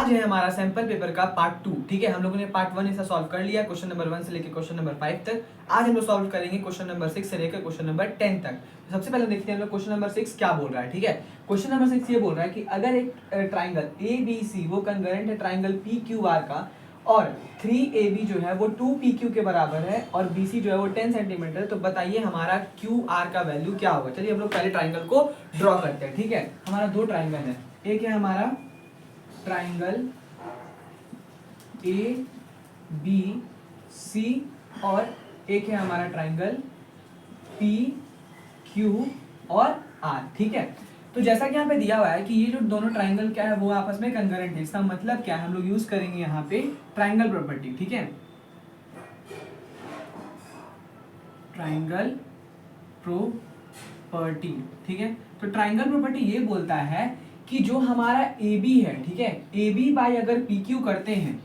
आज है हमारा सैंपल पेपर का पार्ट 2। ठीक है, हम लोगों ने पार्ट 1 ऐसा सॉल्व कर लिया, क्वेश्चन नंबर 1 से लेकर क्वेश्चन नंबर 5 तक। आज हम लोग सॉल्व करेंगे क्वेश्चन नंबर 6 से लेकर क्वेश्चन नंबर 10 तक। तो सबसे पहले देखते हैं हम लोग क्वेश्चन नंबर 6 क्या बोल रहा है। ठीक है, क्वेश्चन नंबर 6 ये बोल रहा है कि अगर एक ट्राइंगल ABC वो कंकरेंट है ट्राइंगल PQR का, और 3AB जो है वो 2PQ के बराबर है, और BC जो है वो 10 सेंटीमीटर है, तो बताइए हमारा QR का वैल्यू क्या होगा। चलिए हम लोग पहले ट्राइंगल को ड्रॉ करते हैं। ठीक है, हमारा दो ट्राइंगल है, एक है हमारा ट्राइंगल ABC और एक है हमारा ट्राइंगल PQ और R। ठीक है, तो जैसा कि यहाँ पे दिया हुआ है कि ये जो दोनों ट्राइंगल क्या है वो आपस में कंकरेंट है। इसका मतलब क्या है, हम लोग यूज करेंगे यहाँ पे ट्राइंगल प्रॉपर्टी। ठीक है, ट्राइंगल प्रॉपर्टी। ठीक है, तो ट्राइंगल प्रॉपर्टी ये बोलता है कि जो हमारा AB है, ठीक है, AB बाई अगर PQ करते हैं,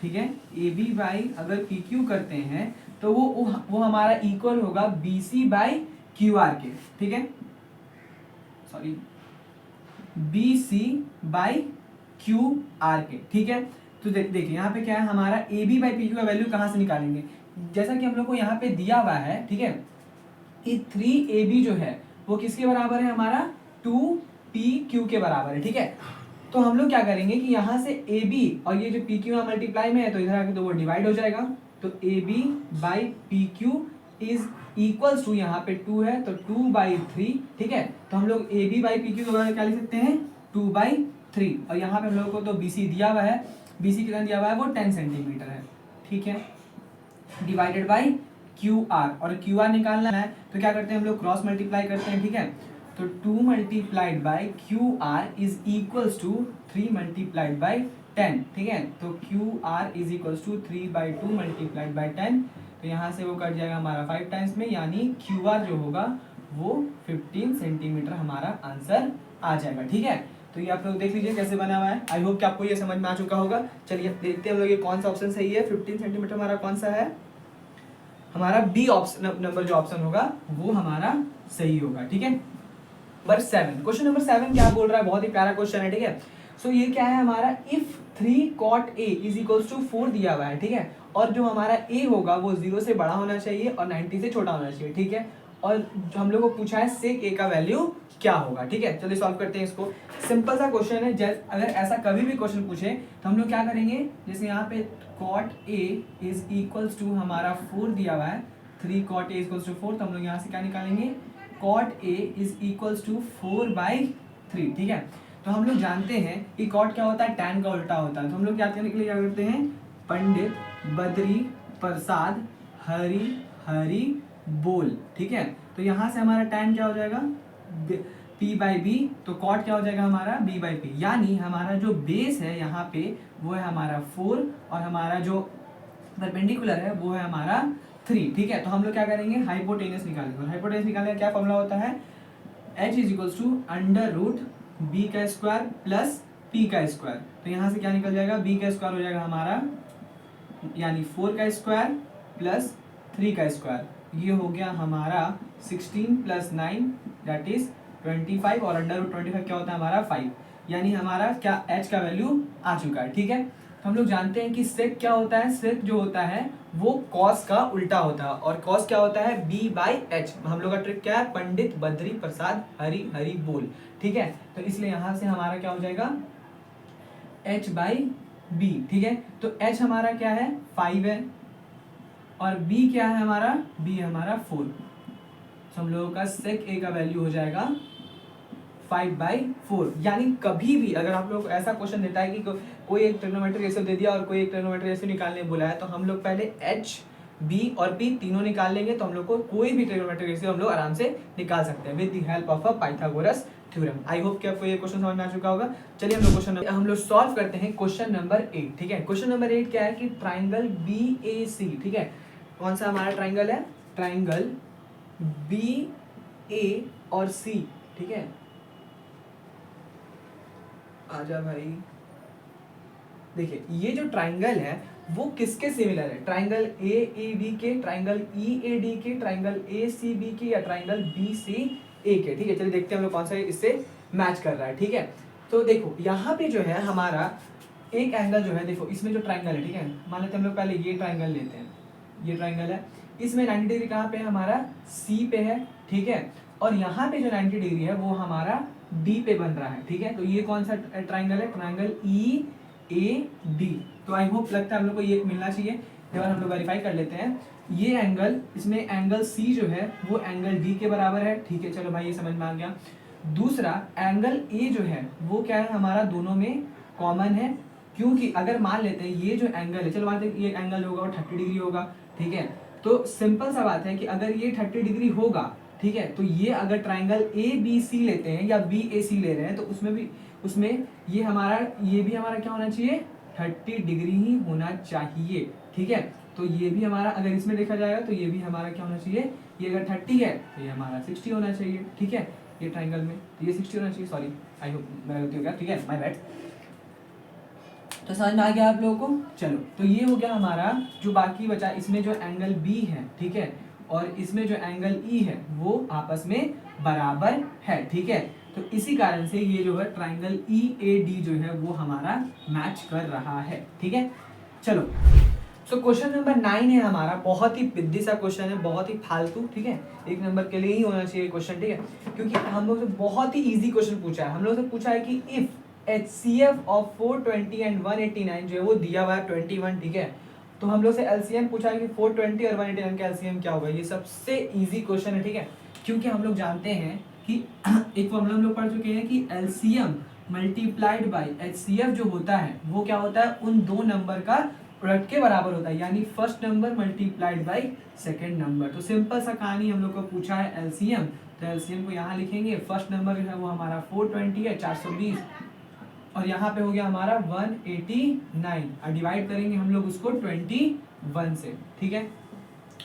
ठीक है, AB बाई अगर PQ करते हैं तो वो हमारा इक्वल होगा BC बाई QR के। ठीक है, सॉरी, BC बाई QR के। ठीक है, तो देखिए यहाँ पे क्या है, हमारा AB बाई PQ का वैल्यू कहाँ से निकालेंगे, जैसा कि हम लोग को यहाँ पे दिया हुआ है। ठीक है, कि 3AB जो है वो किसके बराबर है, हमारा 2PQ के बराबर है। ठीक है, तो हम लोग क्या करेंगे कि यहाँ से AB और ये जो PQ यहाँ मल्टीप्लाई में है तो इधर आके तो वो डिवाइड हो जाएगा, तो AB by PQ is equals to, यहाँ पे 2 है तो 2/3। ठीक है, तो हम लोग AB बाई PQ के बराबर क्या लिख सकते हैं, 2/3। और यहाँ पे हम लोग को तो BC दिया हुआ है, BC कितना दिया हुआ है, वो 10 सेंटीमीटर है। ठीक है, डिवाइडेड बाई QR, और QR निकालना है तो क्या करते हैं हम लोग, क्रॉस मल्टीप्लाई करते हैं। ठीक है, तो 2 multiplied by QR is equals to 3 multiplied by 10। ठीक है, तो QR is equals to 3/2 multiplied by 10, तो यहाँ से वो कट जाएगा हमारा 5 टाइम्स में, यानी QR जो होगा वो 15 सेंटीमीटर हमारा आंसर आ जाएगा। ठीक है, तो ये आप लोग देख लीजिए कैसे बना हुआ है। आई होप कि आपको ये समझ में आ चुका होगा। चलिए देखते हैं हम लोग ये कौन सा ऑप्शन सही है। 15 सेंटीमीटर हमारा कौन सा है, हमारा बी ऑप्शन नंबर जो ऑप्शन होगा वो हमारा सही होगा। ठीक है, नंबर 7, क्वेश्चन नंबर 7 क्या बोल रहा है, बहुत ही प्यारा क्वेश्चन है। ठीक है, सो ये क्या है हमारा, if 3 cot A is equals to 4 दिया हुआ है। ठीक है, और जो हमारा A होगा वो 0 से बड़ा होना चाहिए और 90 से छोटा होना चाहिए। ठीक है, और जो हम लोग को पूछा है sec A का वैल्यू क्या होगा। ठीक है, चलिए सॉल्व करते हैं इसको। सिंपल सा क्वेश्चन है, अगर ऐसा कभी भी क्वेश्चन पूछे तो हम लोग क्या करेंगे, जैसे यहाँ पे cot A is equals to हमारा 4 दिया हुआ है, 3 cot A इक्वल्स टू 4, तो हम लोग यहाँ से क्या निकालेंगे, cot A is equals to 4/3। ठीक है, तो हम लोग जानते हैं कि cot क्या होता है, tan का उल्टा होता है, तो हम लोग क्या करने के लिए क्या करते हैं, पंडित बद्री प्रसाद हरि हरि बोल। ठीक है, तो यहाँ से हमारा tan क्या हो जाएगा, P/B, तो cot क्या हो जाएगा हमारा B/P, यानी हमारा जो बेस है यहाँ पे वो है हमारा 4 और हमारा जो परपेंडिकुलर है वो है हमारा 3। ठीक है, तो हम लोग क्या करेंगे, हाइपोटेनस निकालेंगे। हाइपोटेनस निकालने का क्या फॉर्मूला होता है, H is equals to √B का स्क्वायर प्लस P का स्क्वायर। तो यहाँ से क्या निकल जाएगा, B का स्क्वायर हो जाएगा हमारा, यानी 4 का स्क्वायर प्लस 3 का स्क्वायर, ये हो गया हमारा 16 प्लस 9 दैट इज 25, और √25 क्या होता है हमारा 5, यानी हमारा क्या H का वैल्यू आ चुका है। ठीक है, तो हम लोग जानते हैं कि sec क्या होता है, sec जो होता है वो cos का उल्टा होता है, और cos क्या होता है, B/H। हम लोग का ट्रिक क्या है, पंडित बद्री प्रसाद हरि हरि बोल। ठीक है, तो इसलिए यहाँ से हमारा क्या हो जाएगा, H/B। ठीक है, तो H हमारा क्या है, 5 है, और B क्या है हमारा, B हमारा 4, तो हम लोगों का sec A का वैल्यू हो जाएगा 5/4। यानी कभी भी अगर आप लोग ऐसा क्वेश्चन देता है कि कोई एक ट्रिग्नोमेट्रिक रेशियो दे दिया और कोई एक ट्रिग्नोमेट्रिक रेशियो निकालने बोला है, तो हम लोग पहले H, B और P तीनों निकाल लेंगे, तो हम लोग को कोई भी ट्रिग्नोमेट्रिक रेशियो हम लोग आराम से निकाल सकते हैं with the help of a Pythagoras theorem. I hope कि आपको ये क्वेश्चन समझ में आ चुका होगा। चलिए हम लोग सॉल्व करते हैं क्वेश्चन नंबर 8। ठीक है, क्वेश्चन नंबर 8 क्या है कि ट्राइंगल BAC। ठीक है, कौन सा हमारा ट्राइंगल है, ट्राइंगल BA और C। ठीक है, आजा भाई, देखिए ये जो ट्राइंगल है वो किसके सिमिलर है, ट्राइंगल AAB के, ट्राइंगल EAD के, ट्राइंगल ACB के, या ट्राइंगल BCA के। ठीक है, चलिए देखते हैं हम लोग कौन सा इससे मैच कर रहा है। ठीक है, तो देखो यहाँ पे जो है हमारा एक एंगल जो है, देखो इसमें जो ट्राइंगल है, ठीक है, मान लेते हैं हम लोग पहले ये ट्राइंगल लेते हैं, ये ट्राइंगल है, इसमें 90 डिग्री कहाँ पे है हमारा, सी पे है, ठीक है, और यहाँ पे जो 90 डिग्री है वो हमारा डी पे बन रहा है, ठीक है। तो ये कौन सा ट्राइंगल है, ट्राइंगल ई ए डी। तो आई होप लगता है हम लोग को ये मिलना चाहिए। एक बार हम लोग वेरीफाई कर लेते हैं। ये एंगल, इसमें एंगल सी जो है वो एंगल डी के बराबर है, ठीक है, चलो भाई ये समझ में आ गया। दूसरा एंगल ए जो है वो क्या है हमारा, दोनों में कॉमन है, क्योंकि अगर मान लेते हैं ये जो एंगल है, चलो मान लेते हैं ये एंगल होगा वो 30 डिग्री होगा, ठीक है। तो सिंपल सा बात है कि अगर ये 30 डिग्री होगा, ठीक है, तो ये अगर ट्राइंगल ए बी सी लेते हैं या बी ए सी ले रहे हैं तो उसमें ये हमारा, ये भी हमारा क्या होना चाहिए, 30 डिग्री ही होना चाहिए, ठीक है। तो ये भी हमारा, अगर इसमें देखा जाएगा तो ये भी हमारा क्या होना चाहिए, ये अगर 30 है तो ये हमारा 60 होना चाहिए, ठीक है, ये ट्राइंगल में तो ये 60 होना चाहिए, सॉरी आई होप मेरा गलती हो गया, ठीक है, माय बैड। तो समझ में आ गया आप लोगों को। चलो तो ये हो गया हमारा, जो बाकी बचा इसमें जो एंगल बी है, ठीक है, और इसमें जो एंगल ई है वो आपस में बराबर है, ठीक है। तो इसी कारण से ये जो है ट्राइंगल ई ए डी जो है वो हमारा मैच कर रहा है, ठीक है। चलो सो क्वेश्चन नंबर 9 है हमारा, बहुत ही पिद्दी सा क्वेश्चन है, बहुत ही फालतू, ठीक है, 1 नंबर के लिए ही होना चाहिए क्वेश्चन, ठीक है, क्योंकि हम लोग से बहुत ही इजी क्वेश्चन पूछा है। हम लोग से पूछा है कि इफ HCF ऑफ 420 एंड 189 जो है वो दिया हुआ है 21, ठीक है। तो हम लोग से LCM पूछा है कि 420 और 189 का LCM क्या होगा। ये सबसे इजी क्वेश्चन है, ठीक है, क्योंकि हम लोग जानते हैं कि एक फॉर्मूला हम लोग पढ़ चुके हैं कि LCM मल्टीप्लाइड बाई HCF जो होता है वो क्या होता है, उन दो नंबर का प्रोडक्ट के बराबर होता है, यानी first number multiplied by second number. तो सिंपल सा कहानी, हम लोग को पूछा है LCM, तो LCM को यहाँ लिखेंगे, फर्स्ट नंबर जो है वो हमारा 420 है, 420, और यहाँ पे हो गया हमारा 189, और डिवाइड करेंगे हम लोग उसको 21 से, ठीक है।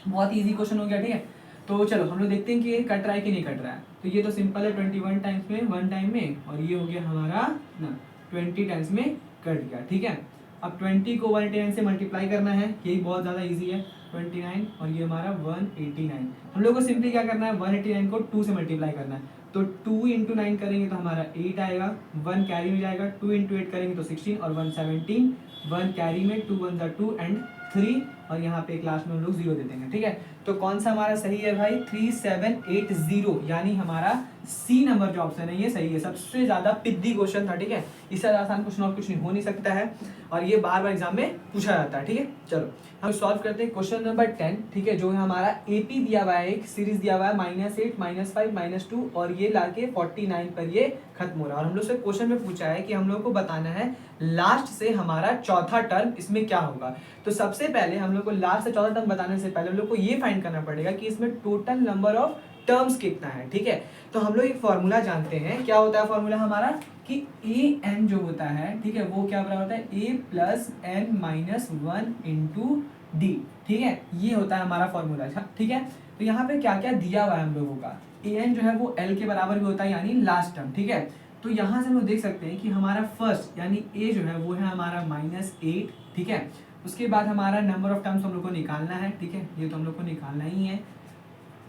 बहुत इजी क्वेश्चन हो गया, ठीक है। तो चलो हम लोग देखते हैं कि ये कट रहा है कि नहीं कट रहा है। तो ये तो सिंपल है, 21 टाइम्स में 1 टाइम में, और ये हो गया हमारा ना 20 टाइम्स में कट गया, ठीक है। अब 20 को 189 से मल्टीप्लाई करना है, यही बहुत ज़्यादा इजी है, 29, और ये हमारा 189। हम लोग को सिंपली क्या करना है, 189 को 2 से मल्टीप्लाई करना है। तो 2 इंटू 9 करेंगे तो हमारा 8 आएगा, 1 कैरी में जाएगा, 2 इंटू 8 करेंगे तो 16 और 117, 1 कैरी में, 2 1 2 एंड 3, और यहाँ पे क्लास में हम लोग 0 दे देंगे, ठीक है। तो कौन सा हमारा सही है भाई, 3780, यानी हमारा सी नंबर जो ऑप्शन है ये सही है। सबसे ज्यादा पिद्दी क्वेश्चन था, ठीक है, इससे आसान क्वेश्चन और कुछ नहीं हो नहीं सकता है, और ये बार बार एग्जाम में पूछा जाता है, ठीक है। चलो हम सॉल्व करते हैं क्वेश्चन नंबर 10, ठीक है, जो है हमारा एपी दिया हुआ है, एक सीरीज दिया हुआ है -8 -5 -2, और ये लाके 49 पर ये खत्म हो रहा है। और हम लोग से क्वेश्चन में पूछा है कि हम लोग को बताना है लास्ट से हमारा चौथा टर्म इसमें क्या होगा। तो सबसे पहले हम लोग को लास्ट से चौथा टर्म बताने से पहले हम लोग को ये फाइंड करना पड़ेगा कि इसमें टोटल नंबर ऑफ टर्म्स कितना है, ठीक है। तो हम लोग एक फॉर्मूला जानते हैं, क्या होता है फॉर्मूला हमारा, कि ए एन जो होता है, ठीक है, वो क्या बराबर होता है, A plus N minus 1 into D, ठीक है, ये होता है हमारा फॉर्मूला, ठीक है। तो यहाँ पे क्या क्या दिया हुआ है हम लोगों का, ए एन जो है वो एल के बराबर भी होता है, यानी लास्ट टर्म, ठीक है। तो यहाँ से हम लोग देख सकते हैं कि हमारा फर्स्ट यानी ए जो है वो है हमारा -8, ठीक है। उसके बाद हमारा नंबर ऑफ टर्म्स हम लोग को निकालना है, ठीक है, ये तो हम लोग को निकालना ही है।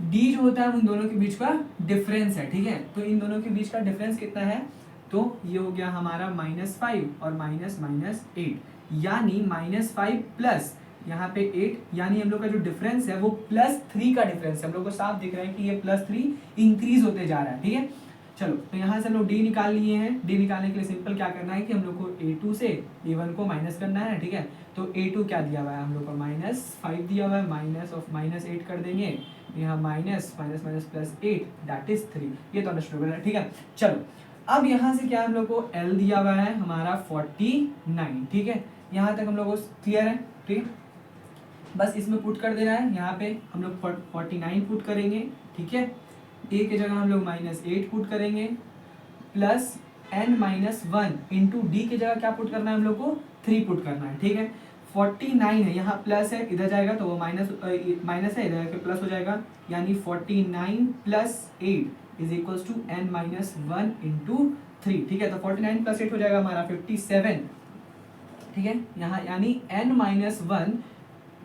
डी जो होता है उन दोनों के बीच का डिफरेंस है, ठीक है। तो इन दोनों के बीच का डिफरेंस कितना है, तो ये हो गया हमारा -5 और -8, यानी -5 प्लस यहाँ पे 8, यानी हम लोग का जो डिफरेंस है वो +3 का डिफरेंस है। हम लोग को साफ दिख रहा है कि ये +3 इंक्रीज होते जा रहा है, ठीक है। चलो तो यहाँ से हम लोग डी निकाल लिए हैं। डी निकालने के लिए सिंपल क्या करना है कि हम लोग को a2 से a1 को माइनस करना है, ठीक है। तो a2 क्या दिया हुआ है हम लोग को, -5 दिया हुआ है, माइनस ऑफ -8 कर देंगे, यहाँ माइनस +8 दैट इज 3, ये तो अंडरस्टूड है, ठीक है। चलो अब यहाँ से क्या हम लोग को L दिया हुआ है हमारा 49, ठीक है, यहाँ तक हम लोग को क्लियर है, ठीक है। बस इसमें पुट कर देना है, यहाँ पे हम लोग 49 पुट करेंगे, ठीक है। ए के जगह हम लोग -8 पुट करेंगे, प्लस n-1 इंटू डी के जगह क्या पुट करना है हम लोग को, 3 पुट करना है, ठीक है। 49 है, यहाँ प्लस है, इधर जाएगा तो वो माइनस है, इधर प्लस हो जाएगा, यानी 49 + 8 is equals to n-1 into 3, ठीक है। तो 49 + 8 हो जाएगा हमारा 57, ठीक है, यहाँ यानी n-1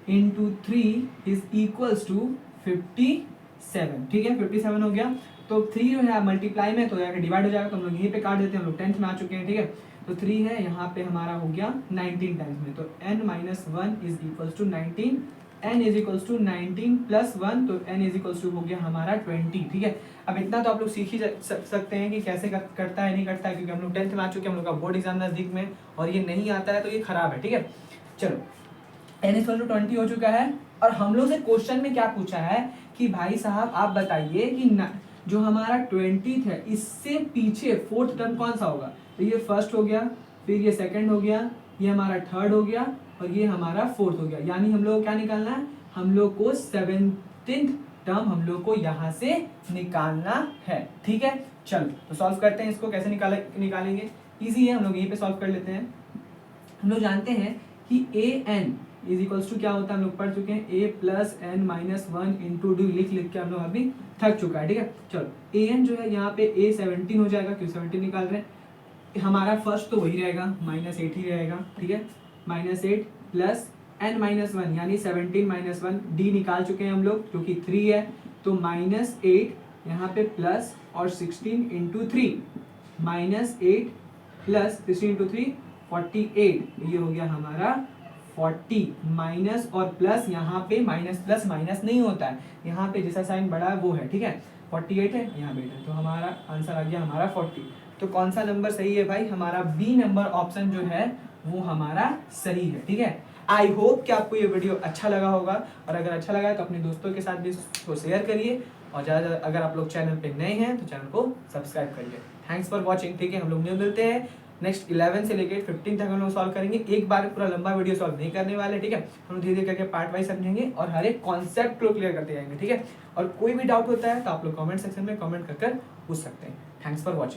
into 3 is equals to 57, ठीक है, 57 हो गया। तो 3 जो है मल्टीप्लाई में तो डिवाइड हो जाएगा, तो हम लोग यहीं पे काट देते हैं, हम लोग 10th में आ चुके हैं, ठीक है। तो 3 है, यहाँ पे हमारा हो गया 19 टाइम्स में, तो n minus 1 is equals to 19, n is equals to 19 plus 1, तो n इज इक्वल्स टू हो गया हमारा 20, ठीक है। अब इतना तो आप लोग सीख ही सकते हैं कि कैसे करता है नहीं करता है, क्योंकि हम लोग 10th में आ चुके हैं, हम लोग का बोर्ड एग्जाम नजदीक में, और ये नहीं आता है तो ये खराब है, ठीक है। चलो n इक्वल टू 20 हो चुका है, और हम लोग से क्वेश्चन में क्या पूछा है कि भाई साहब आप बताइए कि जो हमारा 20th है इससे पीछे फोर्थ टर्म कौन सा होगा। तो ये फर्स्ट हो गया, फिर ये सेकंड हो गया, ये हमारा थर्ड हो गया, और ये हमारा फोर्थ हो गया। यानी हम लोग को क्या निकालना है, हम लोग को 17th टर्म हम लोग को यहाँ से निकालना है, ठीक है। चलो तो सॉल्व करते हैं इसको, कैसे निकालेंगे, इजी है, हम लोग यहीं पे सॉल्व कर लेते हैं। हम लोग जानते हैं कि A N is equals to क्या होता है, हम लोग पढ़ चुके हैं, A plus N minus 1 into D, लिख के हम लोग अभी थक चुका है, ठीक है। चलो ए एन जो है यहाँ पे ए 17 हो जाएगा, क्यों 17 निकाल रहे हैं, हमारा फर्स्ट तो वही रहेगा, -8 ही रहेगा, ठीक है। -8 प्लस एन माइनस 1 यानी 17 माइनस 1, डी निकाल चुके हैं हम लोग जो कि 3 है, तो -8 यहाँ पे प्लस और 16 इंटू 3, -8 प्लस 16 इंटू 3 48, ये हो गया हमारा 40, माइनस और प्लस, यहाँ पे माइनस प्लस माइनस नहीं होता है, यहाँ पे जैसा साइन बड़ा है वो है, ठीक है। 48 है, यहाँ पे है, तो हमारा आंसर आ गया हमारा 40। तो कौन सा नंबर सही है भाई, हमारा बी नंबर ऑप्शन जो है वो हमारा सही है, ठीक है। आई होप कि आपको ये वीडियो अच्छा लगा होगा, और अगर अच्छा लगा है तो अपने दोस्तों के साथ भी इसको शेयर करिए, और ज़्यादा अगर आप लोग चैनल पे नए हैं तो चैनल को सब्सक्राइब करिए। थैंक्स फॉर वॉचिंग, ठीक है। हम लोग मिलते हैं नेक्स्ट 11 से लेकर 15 तक हम लोग सॉल्व करेंगे, एक बार पूरा लंबा वीडियो सॉल्व नहीं करने वाले, ठीक है। हम धीरे धीरे करके पार्ट वाइज समझेंगे और हर एक कॉन्सेप्ट को क्लियर करते जाएंगे, ठीक है। और कोई भी डाउट होता है तो आप लोग कमेंट सेक्शन में कमेंट कर पूछ सकते हैं। Thanks for watching.